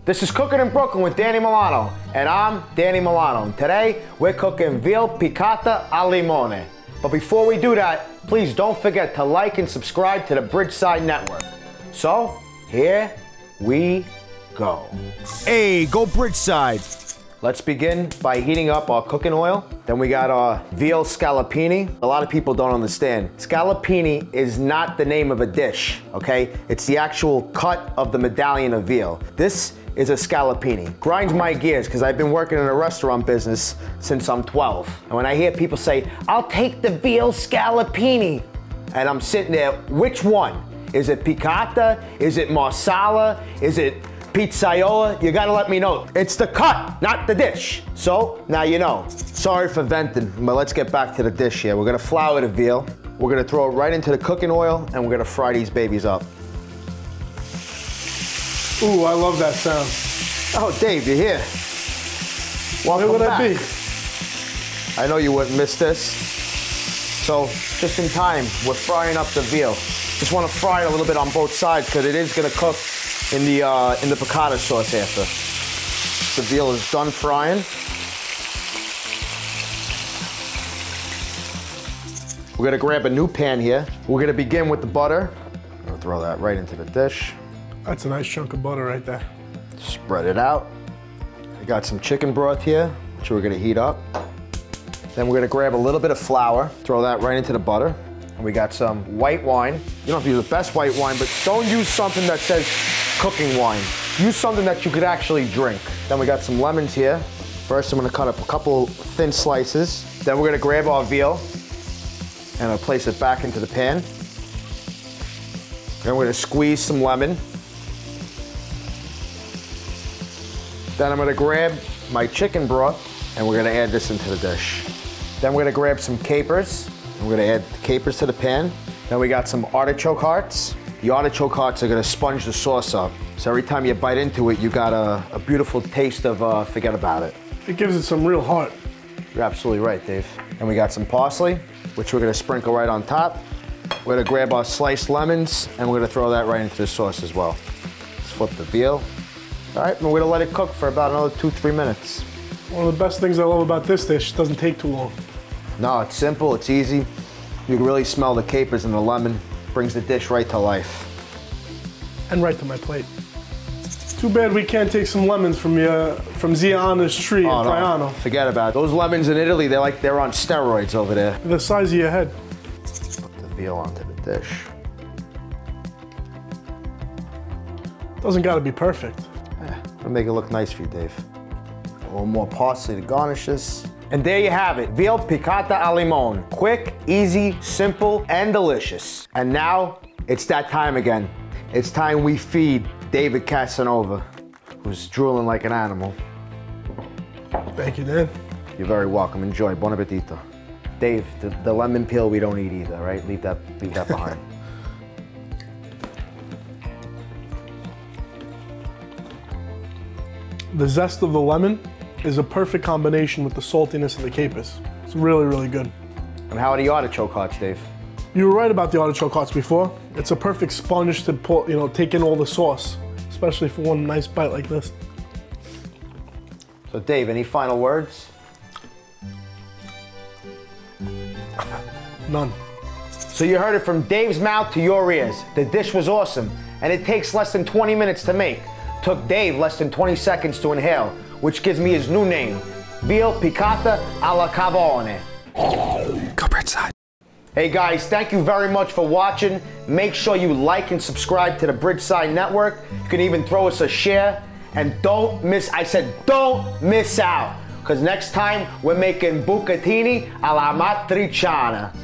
This is Cooking in Brooklyn with Danny Milano, and I'm Danny Milano. And today, we're cooking Veal Piccata al Limone. But before we do that, please don't forget to like and subscribe to the Bridgeside Network. So, here we go. Hey, go Bridgeside! Let's begin by heating up our cooking oil. Then we got our veal scallopini. A lot of people don't understand. Scallopini is not the name of a dish, okay? It's the actual cut of the medallion of veal. This is a scallopini. Grinds my gears because I've been working in a restaurant business since I'm 12. And when I hear people say, I'll take the veal scallopini, and I'm sitting there, which one? Is it piccata? Is it marsala? Is it pizzaiola? You gotta let me know. It's the cut, not the dish. So, now you know. Sorry for venting, but let's get back to the dish here. We're gonna flour the veal. We're gonna throw it right into the cooking oil, and we're gonna fry these babies up. Ooh, I love that sound. Oh, Dave, you're here. Welcome Where would back. I be? I know you wouldn't miss this. So, just in time, we're frying up the veal. Just wanna fry it a little bit on both sides, because it is gonna cook in the piccata sauce after. The veal is done frying. We're gonna grab a new pan here. We're gonna begin with the butter. I'm gonna throw that right into the dish. That's a nice chunk of butter right there. Spread it out. We got some chicken broth here, which we're gonna heat up. Then we're gonna grab a little bit of flour, throw that right into the butter. And we got some white wine. You don't have to use the best white wine, but don't use something that says cooking wine. Use something that you could actually drink. Then we got some lemons here. First, I'm gonna cut up a couple thin slices. Then we're gonna grab our veal and I'll place it back into the pan. Then we're gonna squeeze some lemon. Then I'm gonna grab my chicken broth and we're gonna add this into the dish. Then we're gonna grab some capers. And we're gonna add the capers to the pan. Then we got some artichoke hearts. The artichoke hearts are gonna sponge the sauce up. So every time you bite into it, you got a beautiful taste of forget about it. It gives it some real heart. You're absolutely right, Dave. And we got some parsley, which we're gonna sprinkle right on top. We're gonna grab our sliced lemons and we're gonna throw that right into the sauce as well. Let's flip the veal. All right, and we're gonna let it cook for about another 2-3 minutes. One of the best things I love about this dish, it doesn't take too long. No, it's simple, it's easy. You can really smell the capers and the lemon. Brings the dish right to life. And right to my plate. Too bad we can't take some lemons from Ziana's tree in Traiano. No, forget about it. Those lemons in Italy, they're on steroids over there. The size of your head. Put the veal onto the dish. Doesn't gotta be perfect. I'll make it look nice for you, Dave. A little more parsley to garnish this. And there you have it, Veal Piccata al Limone. Quick, easy, simple, and delicious. And now, it's that time again. It's time we feed David Casanova, who's drooling like an animal. Thank you, Dan. You're very welcome. Enjoy. Buon appetito. Dave, the lemon peel we don't eat either, right? Leave that behind. The zest of the lemon is a perfect combination with the saltiness of the capers. It's really, really good. And how are the artichoke hearts, Dave? You were right about the artichoke hearts before. It's a perfect sponge to pull, take in all the sauce, especially for one nice bite like this. So Dave, any final words? None. So you heard it from Dave's mouth to your ears. The dish was awesome, and it takes less than 20 minutes to make. Took Dave less than 20 seconds to inhale, which gives me his new name, Veal Piccata alla Cavone. Go Bridgeside. Hey guys, thank you very much for watching. Make sure you like and subscribe to the Bridgeside Network. You can even throw us a share. And don't miss out, because next time we're making bucatini alla matriciana.